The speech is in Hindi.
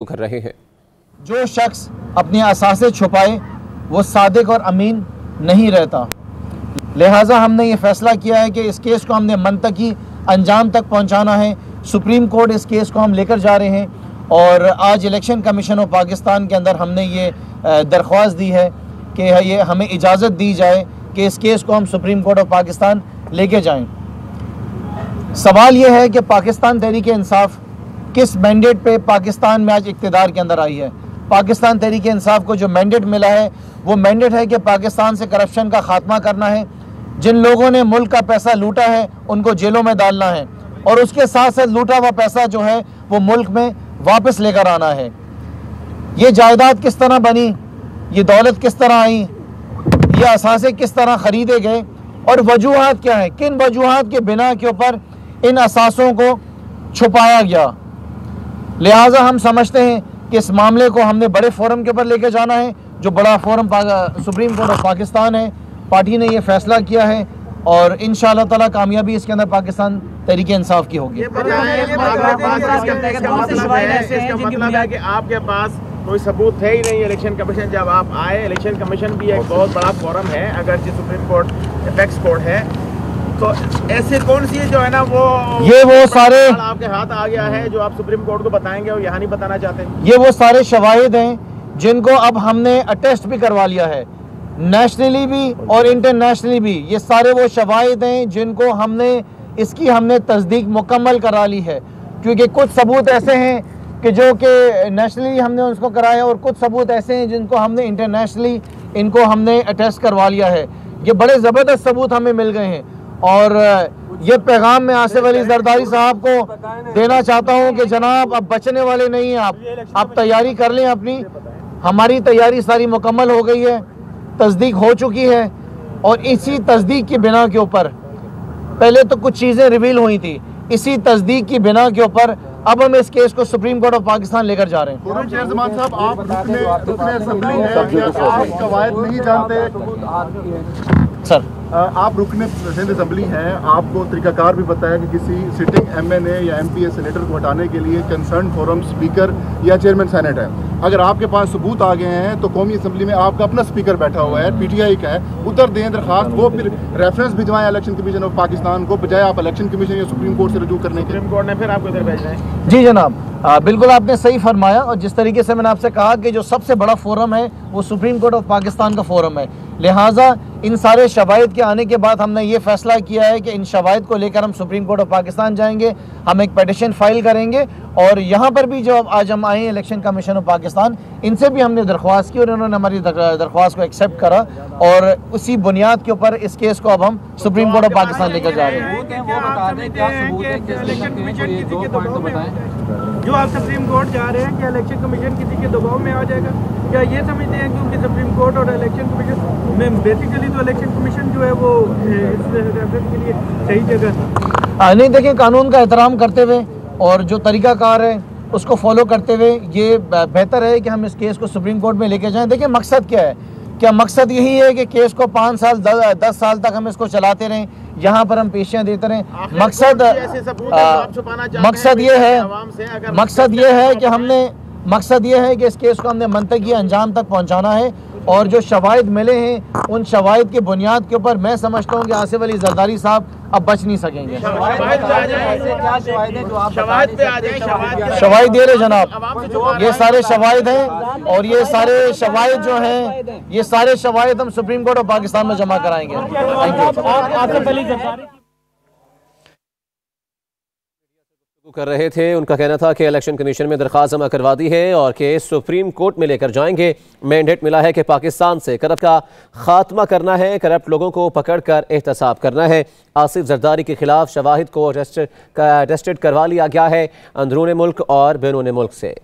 कर रहे हैं। जो शख्स अपने असासे छुपाए वो सादिक और अमीन नहीं रहता। लिहाजा हमने ये फैसला किया है कि इस केस को हमने मंतकी अंजाम तक पहुंचाना है। सुप्रीम कोर्ट इस केस को हम लेकर जा रहे हैं और आज इलेक्शन कमीशन ऑफ पाकिस्तान के अंदर हमने ये दरख्वास्त दी है कि ये हमें इजाज़त दी जाए कि इस केस को हम सुप्रीम कोर्ट ऑफ पाकिस्तान लेके जाएं। सवाल ये है कि पाकिस्तान तहरीक इंसाफ किस मैंडेट पे पाकिस्तान में आज इक़्तिदार के अंदर आई है। पाकिस्तान तहरीक इंसाफ को जो मैंडेट मिला है वो मैंडेट है कि पाकिस्तान से करप्शन का खात्मा करना है। जिन लोगों ने मुल्क का पैसा लूटा है उनको जेलों में डालना है और उसके साथ साथ लूटा हुआ पैसा जो है वो मुल्क में वापस लेकर आना है। ये जायदाद किस तरह बनी, ये दौलत किस तरह आई, ये असासे किस तरह ख़रीदे गए और वजूहात क्या है, किन वजूहात के बिना के ऊपर इन असासों को छुपाया गया। लिहाजा हम समझते हैं कि इस मामले को हमने बड़े फोरम के ऊपर लेके जाना है। जो बड़ा forum supreme court of Pakistan है, पार्टी ने ये फैसला किया है और इंशाअल्लाह ताला कामयाबी इसके अंदर पाकिस्तान तहरीक इंसाफ की होगी। आपके पास कोई सबूत है ही नहीं। इलेक्शन कमीशन जब आप आए, इलेक्शन कमीशन भी एक बहुत बड़ा फोरम है, अगर जो सुप्रीम कोर्ट अपेक्स कोर्ट है, तो ऐसे कौन सी जो है ना वो सारे आपके हाथ आ गया है जो आप सुप्रीम कोर्ट को बताएंगे और यहाँ नहीं बताना चाहते। ये वो सारे शवाहिद हैं जिनको अब हमने अटेस्ट भी करवा लिया है, नेशनली भी और इंटरनेशनली भी। ये सारे वो शवाहिद हैं जिनको हमने तस्दीक मुकम्मल करा ली है, क्योंकि कुछ सबूत ऐसे हैं कि जो कि नेशनली हमने उसको कराया और कुछ सबूत ऐसे हैं जिनको हमने इंटरनेशनली इनको हमने अटेस्ट करवा लिया है। ये बड़े ज़बरदस्त सबूत हमें मिल गए हैं और ये पैगाम मैं आसिफ अली जरदारी साहब को देना चाहता हूँ कि जनाब अब बचने वाले नहीं हैं आप तैयारी कर लें अपनी। हमारी तैयारी सारी मुकम्मल हो गई है, तस्दीक हो चुकी है और इसी तस्दीक की बिना के ऊपर पहले तो कुछ चीज़ें रिवील हुई थी, इसी तस्दीक की बिना के ऊपर अब हम इस केस को सुप्रीम कोर्ट ऑफ पाकिस्तान लेकर जा रहे हैं। साहब, आप रुकने असेंबली हैं, आप कवायद नहीं जानते सर? आप रुकने सिंध असेंबली हैं, आपको तरीकाकार भी पता है कि किसी सिटिंग एमएनए या एमपीए सेनेटर को हटाने के लिए कंसर्न फोरम स्पीकर या चेयरमैन सेनेट है। अगर आपके पास सबूत आ गए हैं तो कौमी असेंबली में आपका अपना स्पीकर बैठा हुआ है, पीटीआई का है, उधर दें दरखास्त, वो फिर रेफरेंस भिजवाएं इलेक्शन कमीशन ऑफ पाकिस्तान को, बजाय आप इलेक्शन कमीशन या सुप्रीम कोर्ट से रजू करने के। सुप्रीम कोर्ट ने फिर आपको इधर भेजना है। जी जनाब, बिल्कुल आपने सही फरमाया और जिस तरीके से मैंने आपसे कहा कि जो सबसे बड़ा फोरम है वो सुप्रीम कोर्ट ऑफ पाकिस्तान का फोरम है। लिहाजा इन सारे शवाहिद के आने के बाद हमने ये फैसला किया है कि इन शवाहिद को लेकर हम सुप्रीम कोर्ट ऑफ पाकिस्तान जाएंगे, हम एक पिटीशन फाइल करेंगे और यहाँ पर भी जो आज हम आए इलेक्शन कमीशन ऑफ पाकिस्तान, इनसे भी हमने दरख्वास्त की और इन्होंने हमारी दरख्वास्त को एक्सेप्ट करा और उसी बुनियाद के ऊपर इस केस को अब हम सुप्रीम कोर्ट ऑफ पाकिस्तान लेकर जा रहे हैं। जो आप सुप्रीम कोर्ट जा रहे हैं क्या इलेक्शन कमीशन किसी के दबाव में आ जाएगा? क्या ये समझते हैं क्योंकि सुप्रीम कोर्ट और इलेक्शन कमीशन में बेसिकली तो इलेक्शन कमीशन जो है वो इस रेफरेंस के लिए सही जगह नहीं। देखिए, कानून का एहतराम करते हुए और जो तरीकाकार है उसको फॉलो करते हुए ये बेहतर है कि हम इस केस को सुप्रीम कोर्ट में लेके जाएं। देखिए, मकसद क्या है? क्या मकसद यही है कि केस को 5 साल 10 साल तक हम इसको चलाते रहें, यहाँ पर हम पेशियाँ देते रहें? मकसद ये है कि इस केस को हमने मंतकी अंजाम तक पहुँचाना है और जो शवाहिद मिले हैं उन शवाहिद की बुनियाद के ऊपर मैं समझता हूँ कि आसिफ अली जरदारी साहब अब बच नहीं सकेंगे। शवाहिद दे रहे जनाब, ये सारे शवाहिद हैं और ये सारे शवाहिद जो हैं ये सारे शवाहिद हम सुप्रीम कोर्ट ऑफ पाकिस्तान में जमा कराएंगे। Thank you. कर रहे थे, उनका कहना था कि इलेक्शन कमीशन में दरख्वास्त जमा करवा दी है और केस सुप्रीम कोर्ट में लेकर जाएंगे। मैंडेट मिला है कि पाकिस्तान से करप्ट का खात्मा करना है, करप्ट लोगों को पकड़कर एहतसाब करना है। आसिफ जरदारी के खिलाफ शवाहिद को अटेस्टेड करवा लिया गया है अंदरून मुल्क और बैरून मुल्क से।